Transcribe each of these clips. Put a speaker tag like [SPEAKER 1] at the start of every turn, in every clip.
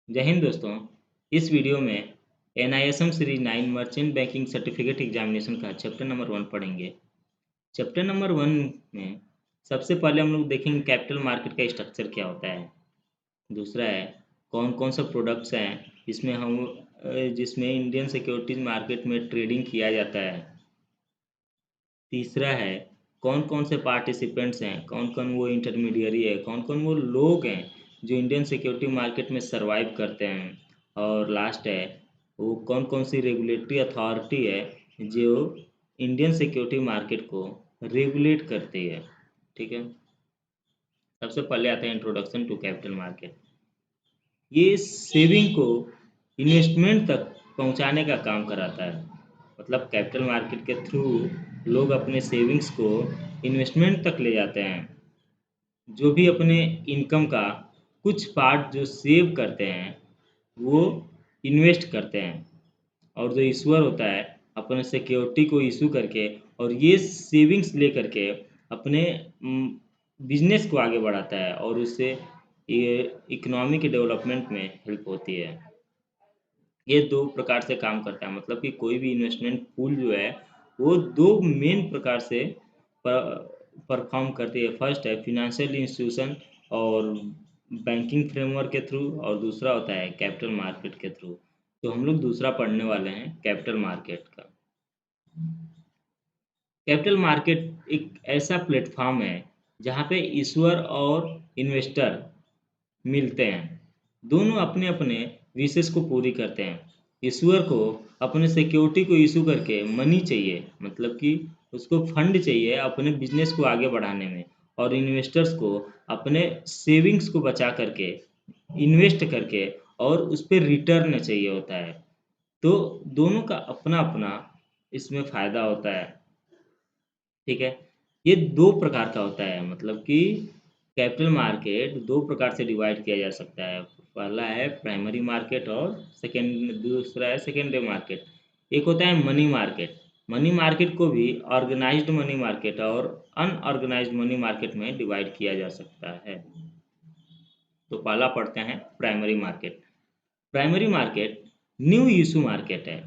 [SPEAKER 1] जय हिंद दोस्तों। इस वीडियो में NISM series 9 merchant banking certificate examination का चैप्टर नंबर 1 पढ़ेंगे। चैप्टर नंबर 1 में सबसे पहले हम लोग देखेंगे कैपिटल मार्केट का स्ट्रक्चर क्या होता है। दूसरा है कौन कौन सा प्रोडक्ट्स हैं जिसमें इंडियन सिक्योरिटीज मार्केट में ट्रेडिंग किया जाता है। तीसरा है कौन कौन से पार्टिसिपेंट्स हैं, कौन कौन वो इंटरमीडियरी है, कौन कौन वो लोग हैं जो इंडियन सिक्योरिटी मार्केट में सरवाइव करते हैं। और लास्ट है वो कौन कौन सी रेगुलेटरी अथॉरिटी है जो इंडियन सिक्योरिटी मार्केट को रेगुलेट करती है। ठीक है, सबसे पहले आते हैं इंट्रोडक्शन टू कैपिटल मार्केट। ये सेविंग को इन्वेस्टमेंट तक पहुंचाने का काम कराता है। मतलब कैपिटल मार्केट के थ्रू लोग अपने सेविंग्स को इन्वेस्टमेंट तक ले जाते हैं। जो भी अपने इनकम का कुछ पार्ट जो सेव करते हैं वो इन्वेस्ट करते हैं, और जो इशूअर होता है अपने सिक्योरिटी को इशू करके और ये सेविंग्स ले करके अपने बिजनेस को आगे बढ़ाता है और उससे ये इकोनॉमी के डेवलपमेंट में हेल्प होती है। ये दो प्रकार से काम करता है, मतलब कि कोई भी इन्वेस्टमेंट पूल जो है वो दो मेन प्रकार से परफॉर्म करती है। फर्स्ट है फिनेंशियल इंस्टीट्यूशन और बैंकिंग फ्रेमवर्क के थ्रू, और दूसरा होता है कैपिटल मार्केट के थ्रू। तो हम लोग दूसरा पढ़ने वाले हैं कैपिटल मार्केट का। कैपिटल मार्केट एक ऐसा प्लेटफॉर्म है जहाँ पे इशूअर और इन्वेस्टर मिलते हैं। दोनों अपने अपने विशेष को पूरी करते हैं। इशूअर को अपने सिक्योरिटी को इशू करके मनी चाहिए, मतलब कि उसको फंड चाहिए अपने बिजनेस को आगे बढ़ाने में, और इन्वेस्टर्स को अपने सेविंग्स को बचा करके इन्वेस्ट करके और उस पर रिटर्न चाहिए होता है। तो दोनों का अपना अपना इसमें फ़ायदा होता है। ठीक है, ये दो प्रकार का होता है, मतलब कि कैपिटल मार्केट दो प्रकार से डिवाइड किया जा सकता है। पहला है प्राइमरी मार्केट और दूसरा है सेकेंडरी मार्केट। एक होता है मनी मार्केट। मनी मार्केट को भी ऑर्गेनाइज्ड मनी मार्केट और अनऑर्गेनाइज्ड मनी मार्केट में डिवाइड किया जा सकता है। तो पहला पढ़ते हैं primary market. Primary market new issue market है।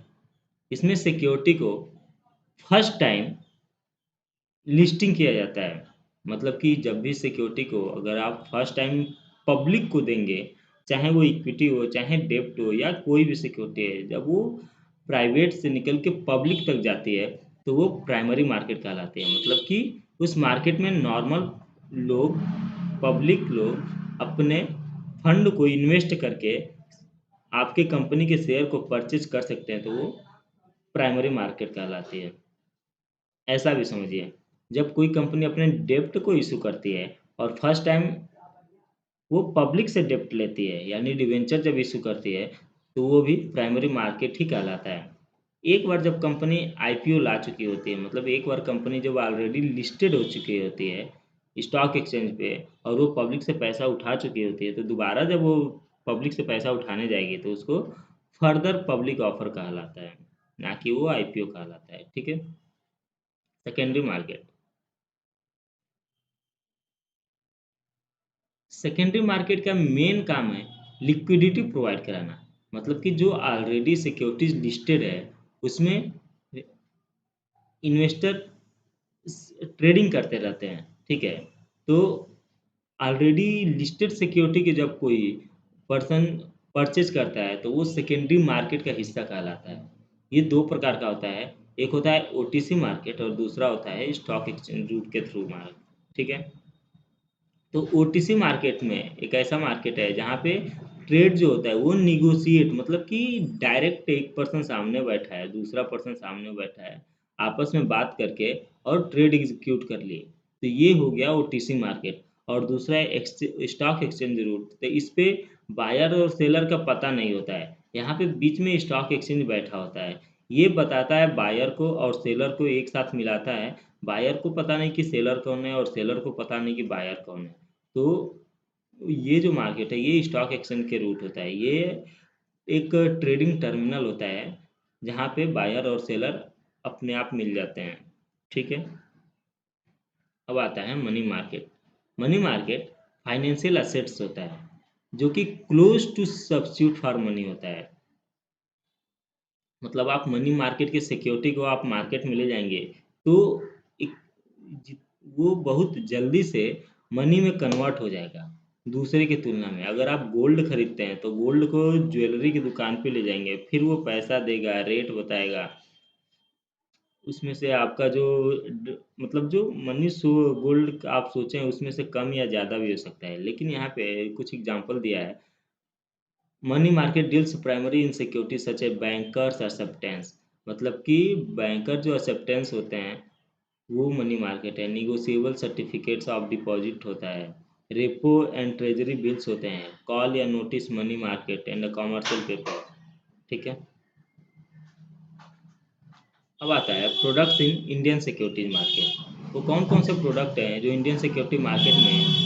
[SPEAKER 1] इसमें सिक्योरिटी को फर्स्ट टाइम लिस्टिंग किया जाता है। मतलब कि जब भी सिक्योरिटी को अगर आप फर्स्ट टाइम पब्लिक को देंगे, चाहे वो इक्विटी हो चाहे डेब्ट हो या कोई भी सिक्योरिटी है, जब वो प्राइवेट से निकल के पब्लिक तक जाती है तो वो प्राइमरी मार्केट कहलाती है। मतलब कि उस मार्केट में नॉर्मल लोग, पब्लिक लोग अपने फंड को इन्वेस्ट करके आपके कंपनी के शेयर को परचेज कर सकते हैं, तो वो प्राइमरी मार्केट कहलाती है। ऐसा भी समझिए, जब कोई कंपनी अपने डेब्ट को इशू करती है और फर्स्ट टाइम वो पब्लिक से डेब्ट लेती है, यानी डिवेंचर जब इशू करती है, तो वो भी प्राइमरी मार्केट ही कहलाता है। एक बार जब कंपनी आईपीओ ला चुकी होती है, मतलब एक बार कंपनी जब ऑलरेडी लिस्टेड हो चुकी होती है स्टॉक एक्सचेंज पे और वो पब्लिक से पैसा उठा चुकी होती है, तो दोबारा जब वो पब्लिक से पैसा उठाने जाएगी तो उसको फर्दर पब्लिक ऑफर कहलाता है, ना कि वो आईपीओ कहलाता है। ठीक है, सेकेंडरी मार्केट। सेकेंडरी मार्केट का मेन काम है लिक्विडिटी प्रोवाइड कराना। मतलब कि जो ऑलरेडी सिक्योरिटीज लिस्टेड है उसमें इन्वेस्टर ट्रेडिंग करते रहते हैं। ठीक है, तो ऑलरेडी लिस्टेड सिक्योरिटी के जब कोई पर्सन परचेज करता है तो वो सेकेंडरी मार्केट का हिस्सा कहलाता है। ये दो प्रकार का होता है, एक होता है ओटीसी मार्केट और दूसरा होता है स्टॉक एक्सचेंज रूट के थ्रू मार्केट। ठीक है, तो ओटीसी मार्केट में एक ऐसा मार्केट है जहाँ पे ट्रेड जो होता है वो निगोशिएट, मतलब कि डायरेक्ट एक पर्सन सामने बैठा है, दूसरा पर्सन सामने बैठा है, आपस में बात करके और ट्रेड एग्जीक्यूट कर लिए, तो ये हो गया ओटीसी मार्केट। और दूसरा है स्टॉक एक्सचेंज रूट। तो इस पे बायर और सेलर का पता नहीं होता है, यहाँ पे बीच में स्टॉक एक्सचेंज बैठा होता है। ये बताता है बायर को और सेलर को एक साथ मिलाता है। बायर को पता नहीं कि सेलर कौन है और सेलर को पता नहीं कि बायर कौन है। तो ये जो मार्केट है ये स्टॉक एक्सचेंज के रूट होता है। ये एक ट्रेडिंग टर्मिनल होता है जहाँ पे बायर और सेलर अपने आप मिल जाते हैं। ठीक है, अब आता है money market. Money market financial assets होता है। जो कि close to substitute for money होता है। मतलब आप मनी मार्केट की सिक्योरिटी को आप मार्केट में ले जाएंगे तो एक जि- वो बहुत जल्दी से मनी में कन्वर्ट हो जाएगा दूसरे की तुलना में। अगर आप गोल्ड खरीदते हैं तो गोल्ड को ज्वेलरी की दुकान पे ले जाएंगे, फिर वो पैसा देगा, रेट बताएगा, उसमें से आपका जो मतलब जो मनी सो गोल्ड आप सोचें उसमें से कम या ज़्यादा भी हो सकता है। लेकिन यहाँ पे कुछ एग्जांपल दिया है। Money market deals primary in security such a banker's acceptance. मतलब कि बैंकर जो एक्सेप्टेंस होते हैं वो मनी मार्केट है। निगोशिएबल सर्टिफिकेट्स ऑफ डिपॉजिट होता है। रेपो एंड ट्रेजरी बिल्स होते हैं। कॉल या notice money market and commercial paper. ठीक है। अब आता है products in Indian securities market. वो कौन कौन से प्रोडक्ट हैं जो इंडियन सिक्योरिटी मार्केट में।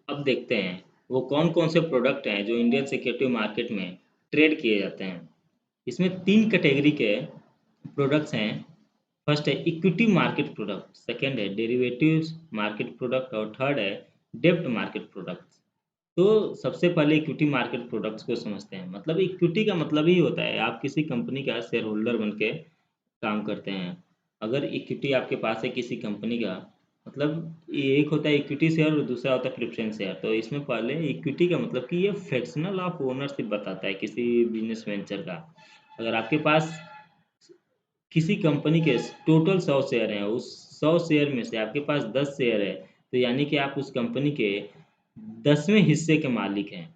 [SPEAKER 1] अब देखते हैं वो कौन कौन से प्रोडक्ट हैं जो इंडियन सिक्योरिटी मार्केट में ट्रेड किए जाते हैं। इसमें तीन कैटेगरी के प्रोडक्ट्स हैं। फर्स्ट है इक्विटी मार्केट प्रोडक्ट, सेकंड है डेरिवेटिव्स मार्केट प्रोडक्ट और थर्ड है डेब्ट मार्केट प्रोडक्ट्स। तो सबसे पहले इक्विटी मार्केट प्रोडक्ट्स को समझते हैं। मतलब इक्विटी का मतलब ही होता है आप किसी कंपनी का शेयर होल्डर बन के काम करते हैं। अगर इक्विटी आपके पास है किसी कंपनी का, मतलब ये एक होता है इक्विटी शेयर और दूसरा होता है प्रेफरेंस शेयर। तो इसमें पहले इक्विटी का मतलब कि ये फ्रैक्शनल ऑफ ओनरशिप बताता है किसी बिजनेस वेंचर का। अगर आपके पास किसी कंपनी के टोटल 100 शेयर हैं, उस 100 शेयर में से आपके पास 10 शेयर है, तो यानी कि आप उस कंपनी के 10वें हिस्से के मालिक हैं।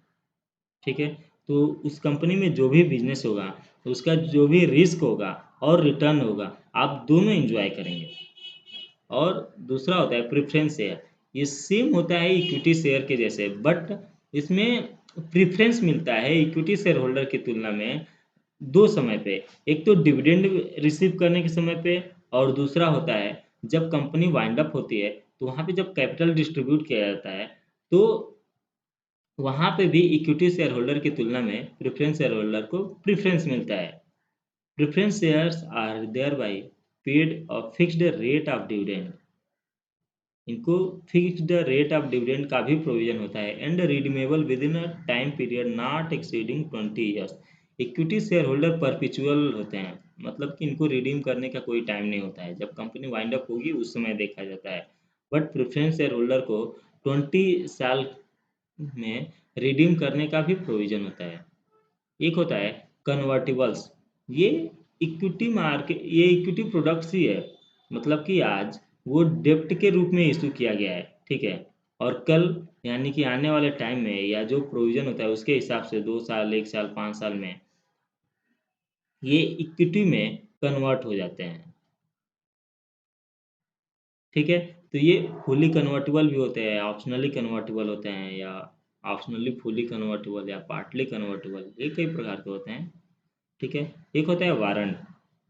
[SPEAKER 1] ठीक है। तो उस कंपनी में जो भी बिजनेस होगा, उसका जो भी रिस्क होगा और रिटर्न होगा, आप दोनों एंजॉय करेंगे। और दूसरा होता है प्रेफरेंस शेयर। ये सेम होता है इक्विटी शेयर के जैसे, बट इसमें प्रेफरेंस मिलता है इक्विटी शेयर होल्डर की तुलना में दो समय पे। एक तो डिविडेंड रिसीव करने के समय पे, और दूसरा होता है जब कंपनी वाइंड अप होती है तो वहाँ पे जब कैपिटल डिस्ट्रीब्यूट किया जाता है तो वहाँ पे भी इक्विटी शेयर होल्डर की तुलना में प्रेफरेंस शेयर होल्डर को प्रेफरेंस मिलता है। Preference shares are there by paid a fixed rate of dividend. इनको फिक्स्ड रेट ऑफ डिविडेंड का भी प्रोविजन होता है and redeemable within a time period not exceeding 20 years. Equity share holder perpetual होते हैं। मतलब कि इनको रिडीम करने का कोई टाइम नहीं होता है, जब कंपनी वाइंड अप होगी उस समय देखा जाता है। बट प्रेफरेंस शेयर होल्डर को 20 साल में रिडीम करने का भी प्रोविजन होता है। एक होता है कन्वर्टिबल्स। ये ये इक्विटी प्रोडक्ट्स ही है। मतलब कि आज वो डेप्ट के रूप में इशू किया गया है। ठीक है। और कल यानी कि आने वाले टाइम में या जो प्रोविजन होता है उसके हिसाब से 2 साल, 1 साल, 5 साल में ये इक्विटी में कन्वर्ट हो जाते हैं। ठीक है। तो ये फुली कन्वर्टेबल भी होते हैं, ऑप्शनली कन्वर्टेबल होते हैं, या ऑप्शनली फुली कन्वर्टेबल या पार्टली कन्वर्टेबल, ये कई प्रकार के होते हैं। ठीक है। एक होता है वारंट।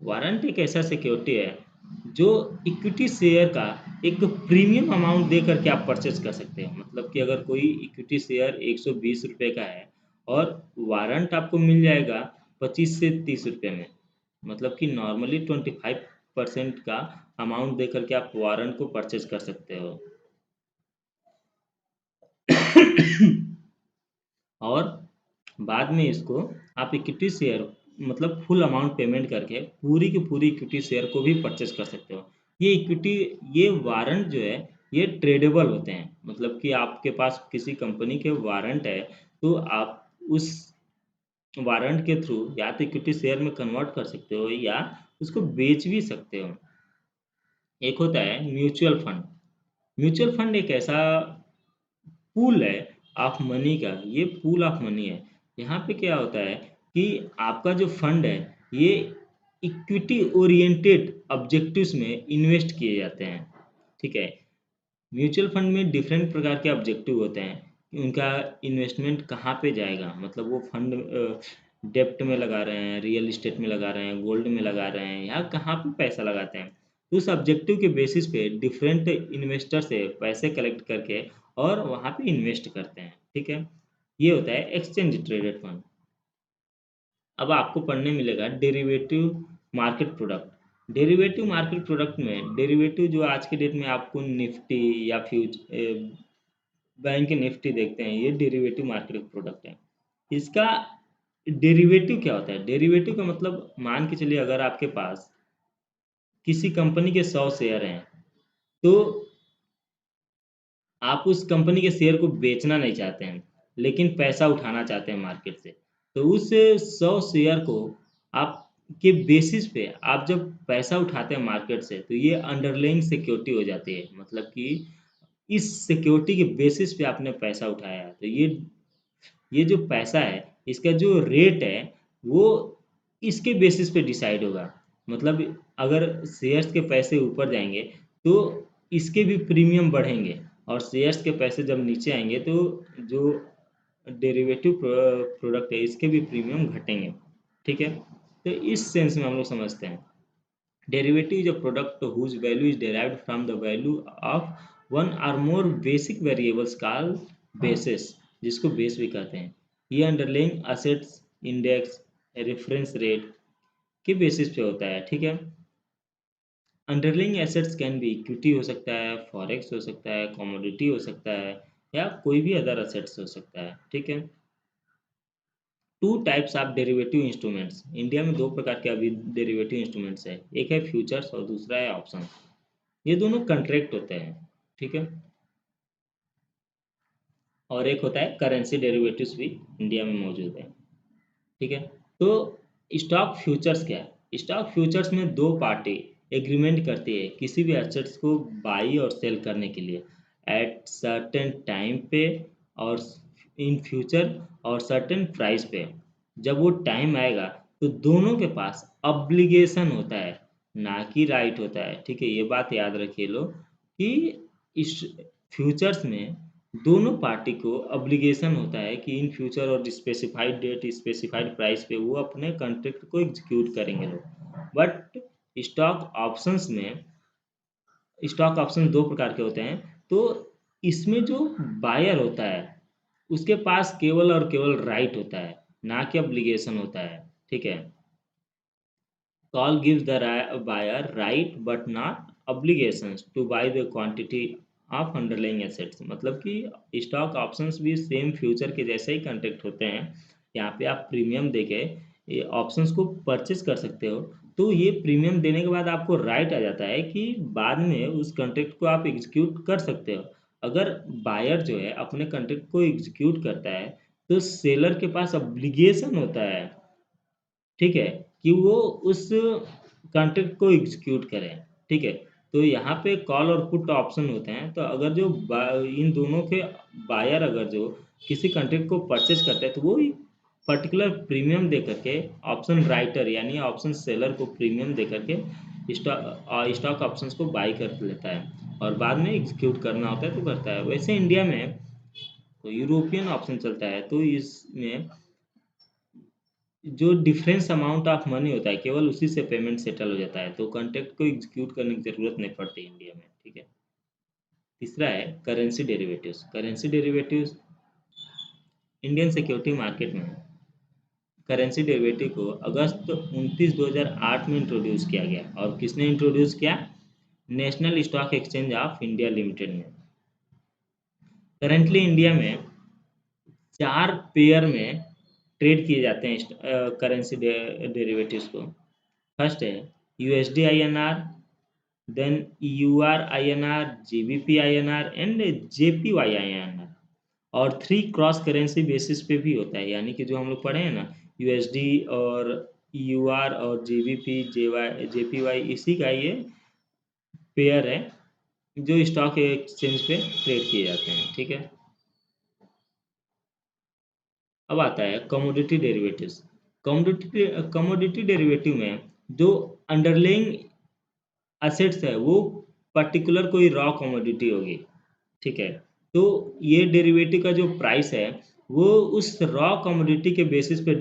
[SPEAKER 1] वारंट एक ऐसा सिक्योरिटी है जो इक्विटी शेयर का एक प्रीमियम अमाउंट दे करके आप परचेज कर सकते हैं। मतलब कि अगर कोई इक्विटी शेयर 120 रुपये का है और वारंट आपको मिल जाएगा 25 से 30 रुपये में। मतलब कि नॉर्मली 25% का अमाउंट दे करके आप वारंट को परचेज कर सकते हो। और बाद में इसको आप इक्विटी शेयर मतलब फुल अमाउंट पेमेंट करके पूरी की पूरी इक्विटी शेयर को भी परचेज कर सकते हो। ये इक्विटी ये वारंट जो है ये ट्रेडेबल होते हैं। मतलब कि आपके पास किसी कंपनी के वारंट है तो आप उस वारंट के थ्रू या तो इक्विटी शेयर में कन्वर्ट कर सकते हो या उसको बेच भी सकते हो। एक होता है म्यूचुअल फंड। म्यूचुअल फंड एक ऐसा पूल है ऑफ मनी का। ये पूल ऑफ मनी है। यहाँ पे क्या होता है कि आपका जो फंड है ये इक्विटी ओरिएंटेड ऑब्जेक्टिव्स में इन्वेस्ट किए जाते हैं। ठीक है। म्यूचुअल फंड में डिफरेंट प्रकार के ऑब्जेक्टिव होते हैं कि उनका इन्वेस्टमेंट कहाँ पे जाएगा। मतलब वो फंड डेप्ट में लगा रहे हैं, रियल इस्टेट में लगा रहे हैं, गोल्ड में लगा रहे हैं, या कहाँ पे पैसा लगाते हैं। तो उस ऑब्जेक्टिव के बेसिस पे डिफरेंट इन्वेस्टर से पैसे कलेक्ट करके और वहाँ पे इन्वेस्ट करते हैं। ठीक है। ये होता है एक्सचेंज ट्रेडेड फंड। अब आपको पढ़ने मिलेगा derivative market product. Derivative market product में डेरिवेटिव जो आज के डेट में आपको निफ्टी या बैंक निफ्टी देखते हैं, ये डेरिवेटिव मार्केट प्रोडक्ट है। इसका डेरिवेटिव क्या होता है? डेरिवेटिव का मतलब मान के चलिए अगर आपके पास किसी कंपनी के 100 शेयर हैं, तो आप उस कंपनी के शेयर को बेचना नहीं चाहते हैं, लेकिन पैसा उठाना चाहते हैं मार्केट से। तो उस 100 शेयर को आप के बेसिस पे आप जब पैसा उठाते हैं मार्केट से, तो ये अंडरलाइंग सिक्योरिटी हो जाती है। मतलब कि इस सिक्योरिटी के बेसिस पे आपने पैसा उठाया है, तो ये जो पैसा है, इसका जो रेट है, वो इसके बेसिस पे डिसाइड होगा। मतलब अगर शेयर्स के पैसे ऊपर जाएंगे, तो इसके भी प्रीमियम बढ़ेंगे, और शेयर्स के पैसे जब नीचे आएंगे, तो जो डेरिवेटिव प्रोडक्ट है, इसके भी प्रीमियम घटेंगे। ठीक है, तो इस सेंस में हम लोग समझते हैं derivative is a product whose value is derived from the value of one or more basic variables called basis, जिसको बेस भी कहते हैं। ये underlying assets, index, reference rate के बेसिस पे होता है। ठीक है, underlying assets can be equity हो सकता है, फॉरेक्स हो सकता है, कमोडिटी हो सकता है, या कोई भी अदर असेट्स हो सकता है। ठीक है, two types of derivative instruments. India में दो प्रकार के अभी डेरिवेटिव इंस्ट्रूमेंट्स है, एक है फ्यूचर्स और दूसरा है ऑप्शन। ये दोनों कॉन्ट्रैक्ट होते हैं। ठीक है, और एक होता है करेंसी डेरिवेटिव्स भी इंडिया में मौजूद है। ठीक है, तो स्टॉक फ्यूचर्स क्या है? स्टॉक फ्यूचर्स में दो पार्टी एग्रीमेंट करती है किसी भी एसेट्स को बाई और सेल करने के लिए एट सर्टेन टाइम पे, और इन फ्यूचर, और सर्टेन प्राइस पे। जब वो टाइम आएगा, तो दोनों के पास ऑब्लिगेशन होता है, ना कि राइट होता है। ठीक है, ये बात याद रखिए लो कि इस फ्यूचर्स में दोनों पार्टी को ऑब्लिगेशन होता है कि इन फ्यूचर और स्पेसिफाइड डेट, स्पेसिफाइड प्राइस पे वो अपने कॉन्ट्रैक्ट को एग्जीक्यूट करेंगे लोग। बट स्टॉक ऑप्शंस में, स्टॉक ऑप्शन दो प्रकार के होते हैं। तो इसमें जो बायर होता है, उसके पास केवल और केवल राइट होता है, ना कि ऑब्लिगेशन होता है। ठीक है, call gives the buyer right but not obligations to buy the quantity of underlying assets। मतलब कि स्टॉक ऑप्शंस भी सेम फ्यूचर के जैसे ही कॉन्ट्रैक्ट होते हैं। यहाँ पे आप प्रीमियम देके ये ऑप्शंस को परचेज कर सकते हो। तो ये प्रीमियम देने के बाद आपको राइट आ जाता है कि बाद में उस कॉन्ट्रैक्ट को आप एग्जीक्यूट कर सकते हो। अगर बायर जो है अपने कॉन्ट्रैक्ट को एग्जीक्यूट करता है, तो सेलर के पास ऑब्लिगेशन होता है, ठीक है, कि वो उस कॉन्ट्रैक्ट को एग्जीक्यूट करें। ठीक है, तो यहाँ पे कॉल और पुट ऑप्शन होते हैं। तो अगर जो इन दोनों के बायर अगर जो किसी कॉन्ट्रैक्ट को परचेज करते हैं, तो वो पर्टिकुलर प्रीमियम दे करके ऑप्शन राइटर यानी ऑप्शन सेलर को प्रीमियम दे करके स्टॉक ऑप्शंस को बाई कर लेता है, और बाद में एग्जीक्यूट करना होता है तो करता है। वैसे इंडिया में तो यूरोपियन ऑप्शन चलता है, तो इसमें जो डिफरेंस अमाउंट ऑफ मनी होता है, केवल उसी से पेमेंट सेटल हो जाता है, तो कॉन्ट्रैक्ट को एग्जीक्यूट करने की जरूरत नहीं पड़ती इंडिया में। ठीक है, तीसरा है currency derivatives. Currency derivatives Indian security market में करेंसी डेरिवेटिव को अगस्त 29 2008 में इंट्रोड्यूस किया गया। और किसने इंट्रोड्यूस किया? National Stock Exchange of India Limited ने। करेंटली इंडिया में 4 पेयर में ट्रेड किए जाते हैं करेंसी डेरिवेटिव्स को। फर्स्ट है USD INR, then EUR INR, GBP INR and JPY INR. और 3 क्रॉस करेंसी बेसिस पे भी होता है, यानी कि जो हम लोग पढ़े हैं ना, यूएसडी और ईयूआर और जीबीपी जेपीवाई, इसी का ये पेयर है जो स्टॉक एक्सचेंज पे ट्रेड किए जाते हैं। ठीक है, अब आता है कमोडिटी डेरिवेटिव्स। कमोडिटी डेरिवेटिव में जो अंडरलाइंग असेट्स है, वो पर्टिकुलर कोई रॉ कमोडिटी होगी। ठीक है, तो ये डेरिवेटिव का जो प्राइस है, वो उस रॉ कमोडिटी के बेसिस पे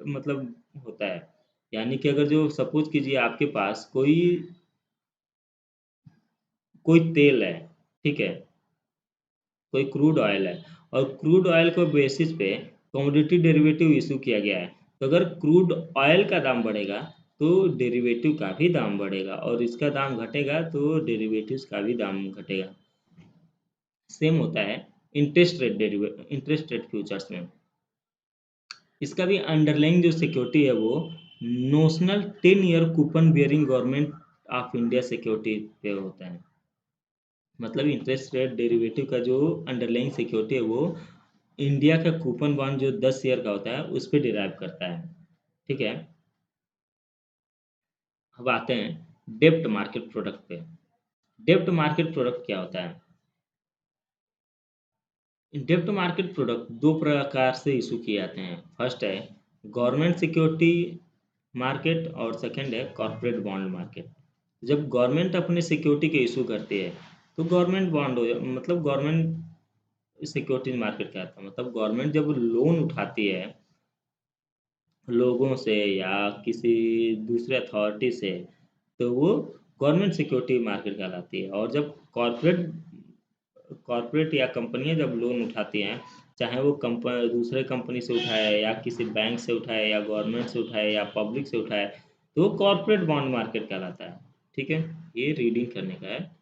[SPEAKER 1] मतलब होता है। यानी कि अगर जो सपोज कीजिए आपके पास कोई कोई तेल है, ठीक है, कोई क्रूड ऑयल है, और क्रूड ऑयल को बेसिस पे कमोडिटी डेरिवेटिव इशू किया गया है। तो अगर क्रूड ऑयल का दाम बढ़ेगा तो डेरिवेटिव का भी दाम बढ़ेगा, और इसका दाम घटेगा तो डेरिवेटिव्स का भी दाम घटेगा। सेम होता है इंटरेस्ट रेट फ्यूचर्स में। इसका भी अंडरलाइंग जो सिक्योरिटी है वो notional 10 year coupon bearing government of India security पे होता है। मतलब इंटरेस्ट रेट डेरिवेटिव का जो अंडरलाइंग सिक्योरिटी है वो इंडिया का कूपन बॉन्ड जो 10 ईयर का होता है उस पर डिराइव करता है। ठीक है। अब आते हैं डेब्ट मार्केट प्रोडक्ट पे। डेब्ट मार्केट प्रोडक्ट क्या होता है? डेब्ट मार्केट प्रोडक्ट दो प्रकार से इशू किए जाते हैं। फर्स्ट है गवर्नमेंट सिक्योरिटी मार्केट और सेकंड है कॉर्पोरेट बॉन्ड मार्केट। जब गवर्नमेंट अपने सिक्योरिटी के इशू करती है तो गवर्नमेंट बॉन्ड हो, मतलब गवर्नमेंट सिक्योरिटीज मार्केट क्या था, मतलब गवर्नमेंट जब लोन उठाती है लोगों से या किसी दूसरे अथॉरिटी से तो वो गवर्नमेंट सिक्योरिटी मार्केट कहलाती है। और जब कॉर्पोरेट या कंपनियां जब लोन उठाती हैं, चाहे वो दूसरे कंपनी से उठाए या किसी बैंक से उठाए या गवर्नमेंट से उठाए या पब्लिक से उठाए, तो वो कॉर्पोरेट बॉन्ड मार्केट कहलाता है। ठीक है, ये रीडिंग करने का है।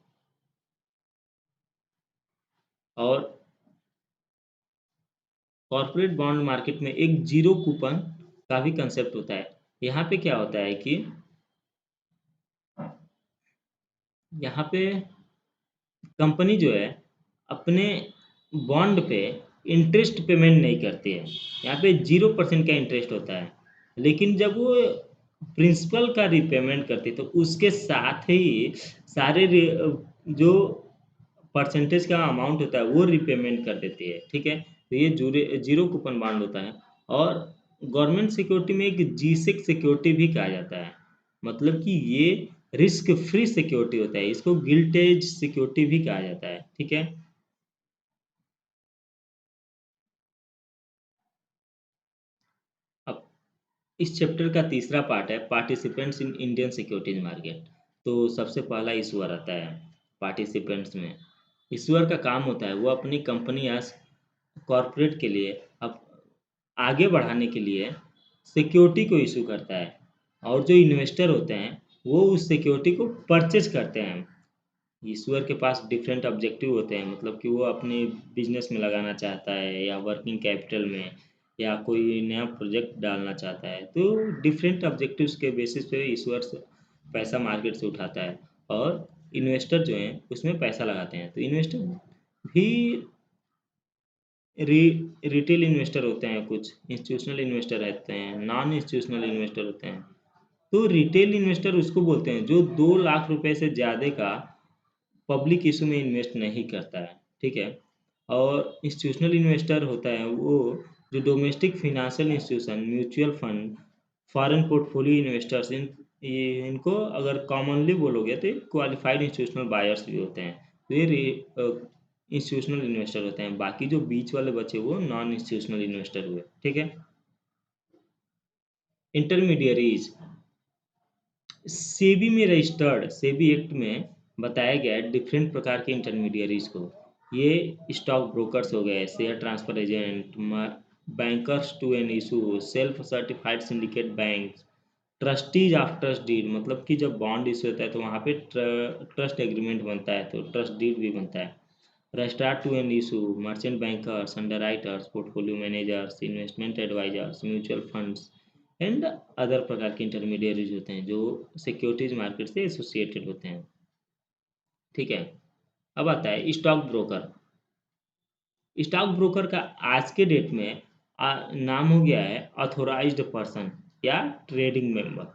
[SPEAKER 1] और कॉर्पोरेट बॉन्ड मार्केट में एक जीरो कूपन का भी कंसेप्ट होता है। यहाँ पे क्या होता है कि यहाँ पे कंपनी जो है अपने बॉन्ड पे इंटरेस्ट पेमेंट नहीं करती है। यहाँ पे 0% का इंटरेस्ट होता है। लेकिन जब वो प्रिंसिपल का रिपेमेंट करती है तो उसके साथ ही सारे जो परसेंटेज का अमाउंट होता है वो रिपेमेंट कर देती है। ठीक है, तो ये जीरो कूपन बॉन्ड होता है। और गवर्नमेंट सिक्योरिटी में एक G6 सिक्योरिटी भी कहा जाता है। मतलब कि ये रिस्क फ्री सिक्योरिटी होता है, इसको गिल्टेज सिक्योरिटी भी कहा जाता है। ठीक है। अब इस चैप्टर का तीसरा पार्ट है participants in Indian securities market. तो सबसे पहला इशूअर आता है पार्टिसिपेंट्स में। इशूअर का काम होता है वो अपनी कंपनी या कॉरपोरेट के लिए अब आगे बढ़ाने के लिए सिक्योरिटी को इशू करता है, और जो इन्वेस्टर होते हैं वो उस सिक्योरिटी को परचेज करते हैं। ईश्वर के पास डिफरेंट ऑब्जेक्टिव होते हैं, मतलब कि वो अपने बिजनेस में लगाना चाहता है या वर्किंग कैपिटल में या कोई नया प्रोजेक्ट डालना चाहता है, तो डिफरेंट ऑब्जेक्टिव्स के बेसिस पे ईश्वर पैसा मार्केट से उठाता है। और इन्वेस्टर जो हैं उसमें पैसा लगाते हैं। तो इन्वेस्टर भी री रिटेल इन्वेस्टर होते हैं, कुछ इंस्टीट्यूशनल इन्वेस्टर रहते हैं, नॉन इंस्टीट्यूशनल इन्वेस्टर होते हैं। तो रिटेल इन्वेस्टर उसको बोलते हैं जो 2 लाख रुपए से ज़्यादा का पब्लिक इशू में इन्वेस्ट नहीं करता है। ठीक है। और इंस्टीट्यूशनल इन्वेस्टर होता है वो जो domestic financial institution, mutual fund, foreign portfolio investors, इनको अगर कॉमनली बोलोगे तो क्वालिफाइड इंस्टीट्यूशनल बायर्स भी होते हैं। तो ये इंस्टीट्यूशनल इन्वेस्टर होते हैं। बाकी जो बीच वाले बचे वो नॉन इंस्टीट्यूशनल इन्वेस्टर हुए। ठीक है। इंटरमीडियरीज सेबी में रजिस्टर्ड, सेबी एक्ट में बताया गया है डिफरेंट प्रकार के इंटरमीडियरीज को। ये स्टॉक ब्रोकर्स हो गए, share transfer agent, bankers to an issue, self certified syndicate bank, trustees of trust deed, मतलब कि जब बॉन्ड इशू होता है तो वहाँ पे ट्रस्ट एग्रीमेंट बनता है तो ट्रस्ट डीड भी बनता है। Registrar to an issue, merchant bankers, underwriters, portfolio managers, investment advisers, mutual funds and other प्रकार के इंटरमीडियरीज होते हैं जो सिक्योरिटीज मार्केट से एसोसिएटेड होते हैं। ठीक है। अब आता है स्टॉक ब्रोकर। स्टॉक ब्रोकर का आज के डेट में नाम हो गया है ऑथोराइज्ड पर्सन या ट्रेडिंग मेंबर।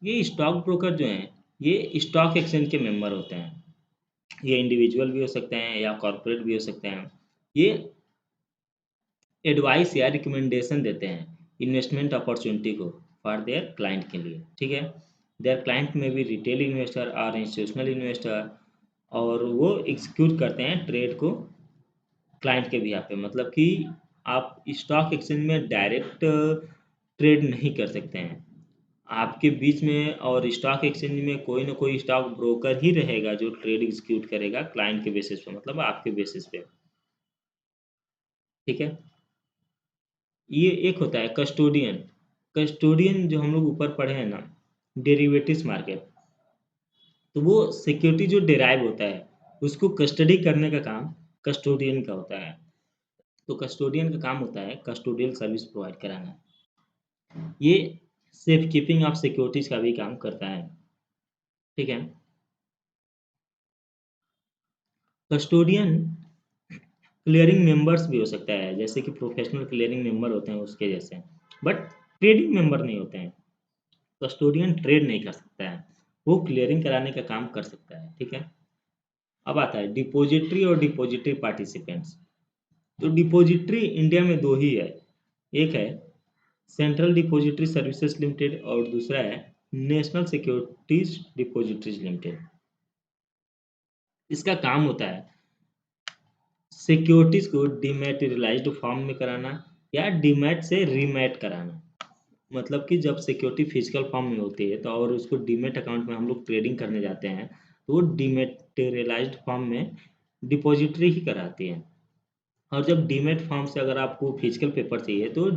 [SPEAKER 1] ये स्टॉक ब्रोकर जो हैं ये स्टॉक एक्सचेंज के मेंबर होते हैं। ये इंडिविजुअल भी हो सकते हैं या कॉर्पोरेट भी हो सकते हैं। ये एडवाइस या रिकमेंडेशन देते हैं इन्वेस्टमेंट अपॉर्चुनिटी को फॉर देयर क्लाइंट के लिए। ठीक है। देयर क्लाइंट में भी रिटेल इन्वेस्टर और इंस्टीट्यूशनल इन्वेस्टर, और वो एग्जीक्यूट करते हैं ट्रेड को क्लाइंट के बिहाफ पे। मतलब कि आप स्टॉक एक्सचेंज में डायरेक्ट ट्रेड नहीं कर सकते हैं। आपके बीच में और स्टॉक एक्सचेंज में कोई ना कोई स्टॉक ब्रोकर ही रहेगा जो ट्रेड एग्जीक्यूट करेगा क्लाइंट के बेसिस पे, मतलब आपके बेसिस पे। ठीक है। ये एक होता है कस्टोडियन। कस्टोडियन जो हम लोग ऊपर पढ़े हैं ना, डेरिवेटिव्स मार्केट, तो वो सिक्योरिटी जो डिराइव होता है उसको कस्टडी करने का काम कस्टोडियन का होता है। तो कस्टोडियन का काम होता है कस्टोडियल सर्विस प्रोवाइड कराना। ये सेफ कीपिंग ऑफ सिक्योरिटीज का भी काम करता है। ठीक है। कस्टोडियन क्लियरिंग मेंबर्स भी हो सकता है, जैसे कि प्रोफेशनल क्लियरिंग मेंबर होते हैं उसके जैसे, बट ट्रेडिंग मेंबर नहीं होते हैं। कस्टोडियन ट्रेड नहीं कर सकता है, वो क्लियरिंग कराने का काम कर सकता है। ठीक है। अब आता है डिपॉजिटरी और डिपॉजिटरी पार्टिसिपेंट्स। तो डिपॉजिटरी इंडिया में दो ही है, एक है सेंट्रल डिपॉजिटरी सर्विसेज लिमिटेड और दूसरा है नेशनल सिक्योरिटीज डिपॉजिटरीज लिमिटेड। इसका काम होता है सिक्योरिटीज को डिमैटेरियलाइज्ड फॉर्म में कराना या डीमैट से रीमैट कराना। मतलब कि जब सिक्योरिटी फिजिकल फॉर्म में होती है तो और उसको डीमैट अकाउंट में हम लोग ट्रेडिंग करने जाते हैं तो वो डिमैटेरियलाइज्ड फॉर्म में डिपॉजिटरी ही कराती है। और जब डीमैट फॉर्म से अगर आपको फिजिकल पेपर चाहिए तो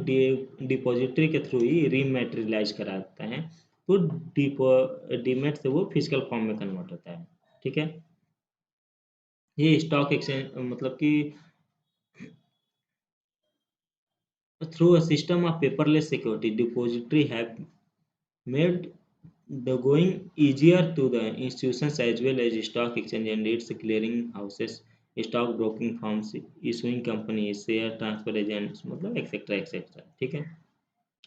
[SPEAKER 1] डिपॉजिटरी के थ्रू ही रीमैटेरियलाइज कराता है। तो डीमैट से वो फिजिकल फॉर्म में कन्वर्ट होता है। ठीक है। ये स्टॉक एक्सचेंज मतलब कि through a system of paperless security, depository have made the going easier to the institutions as well as stock exchange and its clearing houses, stock broking firms, issuing companies, share transfer agents, मतलब etcetera etcetera. ठीक है।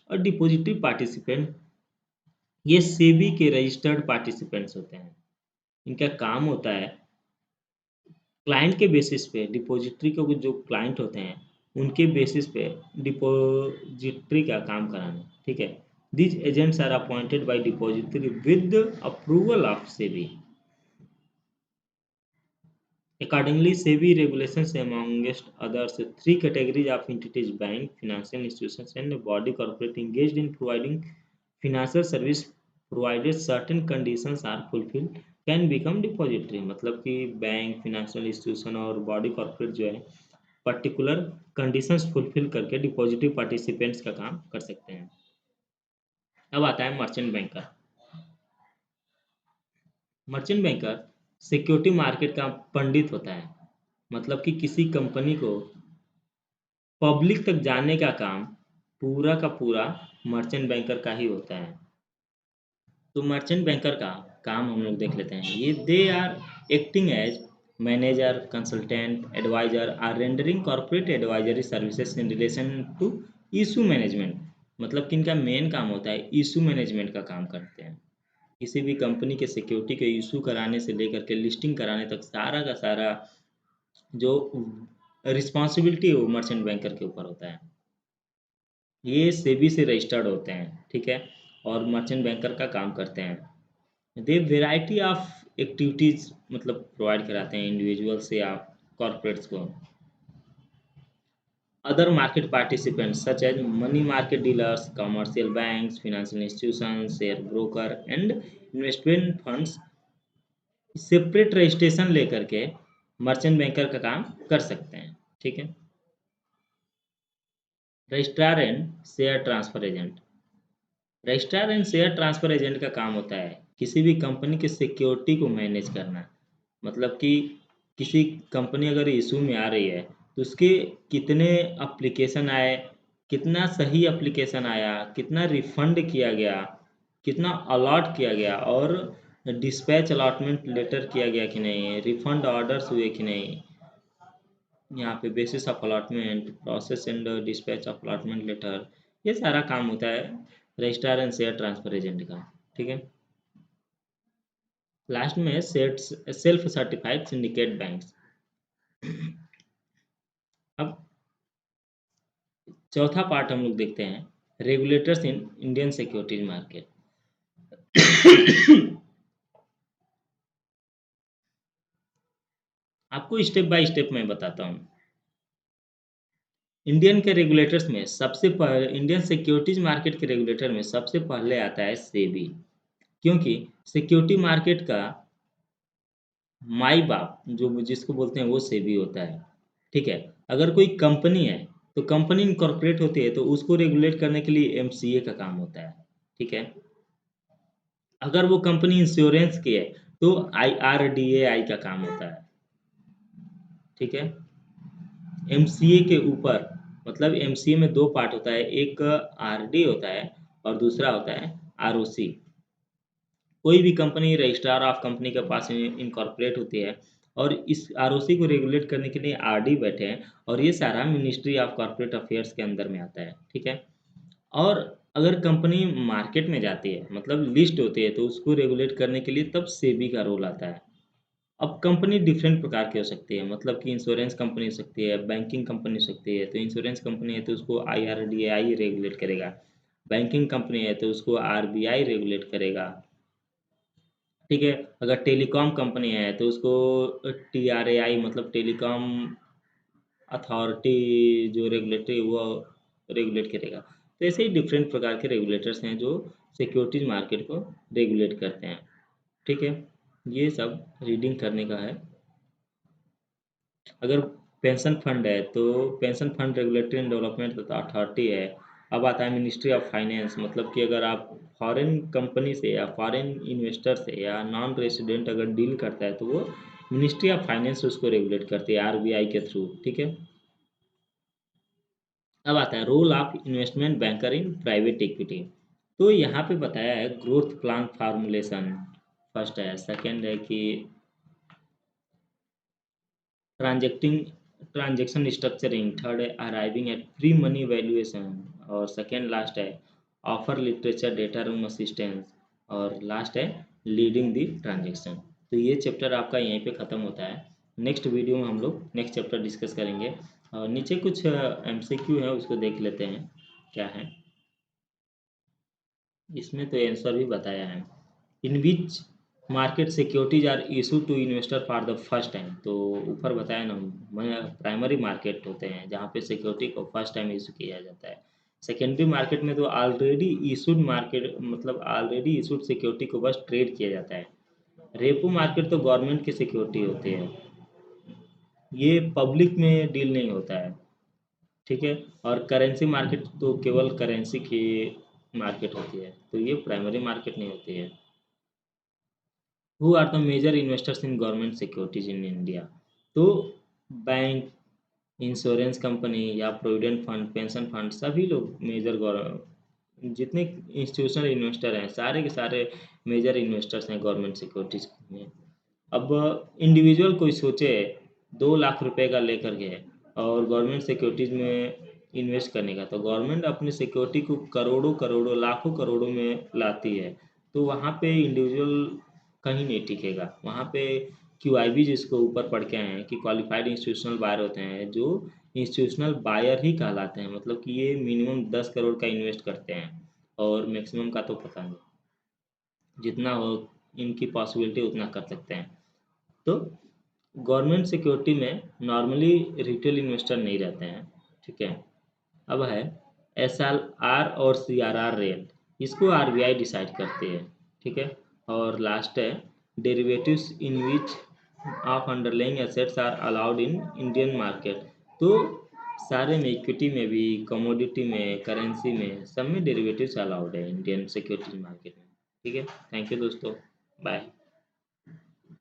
[SPEAKER 1] और depository participant ये सेबी के registered participants होते हैं। इनका काम होता है क्लाइंट के बेसिस पे डिपॉजिटरी के जो क्लाइंट होते हैं उनके बेसिस पे डिपॉजिटरी का काम कराना। ठीक है। These agents are appointed by depository with approval of SEBI. Accordingly, SEBI regulations amongst others three categories of entities: bank, financial institutions, and body corporate engaged in providing financial service, provided certain conditions are fulfilled, can become depository। मतलब कि bank, financial institution और body corporate जो है particular conditions fulfil करके depository participants का काम कर सकते हैं। अब आता है merchant banker. Merchant banker security market का पंडित होता है। मतलब कि किसी कंपनी को पब्लिक तक जाने का काम पूरा का पूरा मर्चेंट बैंकर का ही होता है। तो मर्चेंट बैंकर का काम हम लोग देख लेते हैं। ये they are acting as manager, consultant, adviser are rendering corporate advisory services in relation to issue management. मतलब कि इनका मेन काम होता है इशू मैनेजमेंट का काम करते हैं। किसी भी कंपनी के सिक्योरिटी के इशू कराने से लेकर के लिस्टिंग कराने तक सारा का सारा जो रिस्पॉन्सिबिलिटी है वो मर्चेंट बैंकर के ऊपर होता है। ये सेबी से रजिस्टर्ड होते हैं। ठीक है। और मर्चेंट बैंकर का काम करते हैं। दे वेराइटी ऑफ एक्टिविटीज मतलब प्रोवाइड कराते हैं इंडिविजुअल से या कॉर्पोरेट्स को। Other market participants such as money market dealers, commercial banks, financial institutions, share broker and investment funds separate registration लेकर के मर्चेंट बैंकर का काम कर सकते हैं। ठीक है। Registrar and share transfer agent. Registrar and share transfer agent का काम होता है किसी भी कंपनी की सिक्योरिटी को मैनेज करना। मतलब कि किसी कंपनी अगर इशू में आ रही है तो उसके कितने एप्लीकेशन आए, कितना सही एप्लीकेशन आया, कितना रिफंड किया गया, कितना अलॉट किया गया और डिस्पैच अलॉटमेंट लेटर किया गया कि नहीं, रिफंड ऑर्डर्स हुए कि नहीं, यहाँ पे basis of allotment, process and dispatch of allotment letter, ये सारा काम होता है registrar and share transfer agent का। ठीक है। लास्ट में सेल्फ सर्टिफाइड सिंडिकेट बैंक्स। अब चौथा पार्ट हम लोग देखते हैं regulators in Indian securities market. आपको स्टेप बाय स्टेप मैं बताता हूँ। इंडियन के रेगुलेटर्स में सबसे पहले इंडियन सिक्योरिटीज मार्केट के रेगुलेटर में सबसे पहले आता है सेबी। क्योंकि सिक्योरिटी मार्केट का माई बाप जो जिसको बोलते हैं वो सेबी होता है। ठीक है। अगर कोई कंपनी है तो कंपनी इनकॉर्पोरेट होती है तो उसको रेगुलेट करने के लिए एमसीए का काम होता है। ठीक है। अगर वो कंपनी इंश्योरेंस की है तो आईआरडीएआई का काम होता है। ठीक है। एमसीए के ऊपर मतलब एमसीए में दो पार्ट होता है, एक आरडी होता है और दूसरा होता है आरओसी। कोई भी कंपनी रजिस्ट्रार ऑफ कंपनी के पास इनकॉर्पोरेट होती है और इस आरओसी को रेगुलेट करने के लिए आरडी बैठे हैं और ये सारा मिनिस्ट्री ऑफ कॉर्पोरेट अफेयर्स के अंदर में आता है। ठीक है। और अगर कंपनी मार्केट में जाती है मतलब लिस्ट होती है तो उसको रेगुलेट करने के लिए तब सेबी का रोल आता है। अब कंपनी डिफरेंट प्रकार की हो सकती है, मतलब कि इंश्योरेंस कंपनी हो सकती है, बैंकिंग कंपनी हो सकती है। तो इंश्योरेंस कंपनी है तो उसको आईआरडीएआई रेगुलेट करेगा। बैंकिंग कंपनी है तो उसको आरबीआई रेगुलेट करेगा। ठीक है। अगर टेलीकॉम कंपनी है तो उसको टीआरएआई मतलब टेलीकॉम अथॉरिटी जो रेगुलेटरी वो रेगुलेट करेगा। तो ऐसे ही डिफरेंट प्रकार के रेगुलेटर्स हैं जो सिक्योरिटीज मार्केट को रेगुलेट करते हैं। ठीक है। ये सब रीडिंग करने का है। अगर पेंशन फंड है तो pension fund regulatory and development authority है। अब आता है मिनिस्ट्री ऑफ फाइनेंस, मतलब कि अगर आप फॉरेन कंपनी से या फॉरेन इन्वेस्टर से या नॉन रेसिडेंट अगर डील करता है तो वो मिनिस्ट्री ऑफ फाइनेंस उसको रेगुलेट करती है आरबीआई के थ्रू। ठीक है। अब आता है role of investment banker in private equity. तो यहाँ पे बताया है ग्रोथ प्लान फार्मूलेशन फर्स्ट है, सेकंड है कि ट्रांजेक्टिंग ट्रांजेक्शन स्ट्रक्चरिंग, थर्ड है arriving at pre money valuation और सेकंड लास्ट है offer literature data room assistance और लास्ट है लीडिंग द ट्रांजेक्शन। तो ये चैप्टर आपका यहीं पे ख़त्म होता है। नेक्स्ट वीडियो में हम लोग नेक्स्ट चैप्टर डिस्कस करेंगे और नीचे कुछ एमसीक्यू है उसको देख लेते हैं क्या है। इसमें तो आंसर भी बताया है। In which market securities are issue to investor for the first time. तो ऊपर बताया ना, प्राइमरी मार्केट होते हैं जहाँ पे सिक्योरिटी को फर्स्ट टाइम इशू किया जाता है। सेकेंडरी मार्केट में तो ऑलरेडी इशूड मार्केट मतलब ऑलरेडी इशूड सिक्योरिटी को बस ट्रेड किया जाता है। रेपो मार्केट तो गवर्नमेंट की सिक्योरिटी होती है, ये पब्लिक में डील नहीं होता है। ठीक है। और करेंसी मार्केट तो केवल करेंसी की मार्केट होती है, तो ये प्राइमरी मार्केट नहीं होती है। Who are the major investors in government securities in India. तो बैंक, इंश्योरेंस कंपनी या प्रोविडेंट फंड, पेंशन फंड, सभी लोग मेजर जितने इंस्टीट्यूशनल इन्वेस्टर हैं सारे के सारे मेजर इन्वेस्टर्स हैं गवर्नमेंट सिक्योरिटीज में। अब इंडिविजुअल कोई सोचे 2 लाख रुपए का लेकर के और गवर्नमेंट सिक्योरिटीज में इन्वेस्ट करने का, तो गवर्नमेंट अपनी सिक्योरिटी को करोड़ों करोड़ों लाखों करोड़ों में लाती है। तो वहाँ पे इंडिविजुअल कहीं नहीं टिकेगा। वहाँ पे क्यूआईबी जिसको ऊपर पढ़ के आए हैं कि क्वालिफाइड इंस्टीट्यूशनल बायर होते हैं, जो इंस्टीट्यूशनल बायर ही कहलाते हैं, मतलब कि ये मिनिमम 10 करोड़ का इन्वेस्ट करते हैं और मैक्सिमम का तो पता नहीं, जितना हो इनकी पॉसिबिलिटी उतना कर सकते हैं। तो गवर्नमेंट सिक्योरिटी में नॉर्मली रिटेल इन्वेस्टर नहीं रहते हैं। ठीक है। अब है एसएलआर और सीआरआर रेट, इसको आरबीआई डिसाइड करती है। ठीक है। और लास्ट है derivatives in which of underlying assets are allowed in Indian market. तो सारे में इक्विटी में भी, कमोडिटी में, करेंसी में, सब में डेरिवेटिव्स अलाउड है इंडियन सिक्योरिटीज मार्केट में। ठीक है। थैंक यू दोस्तों। बाय।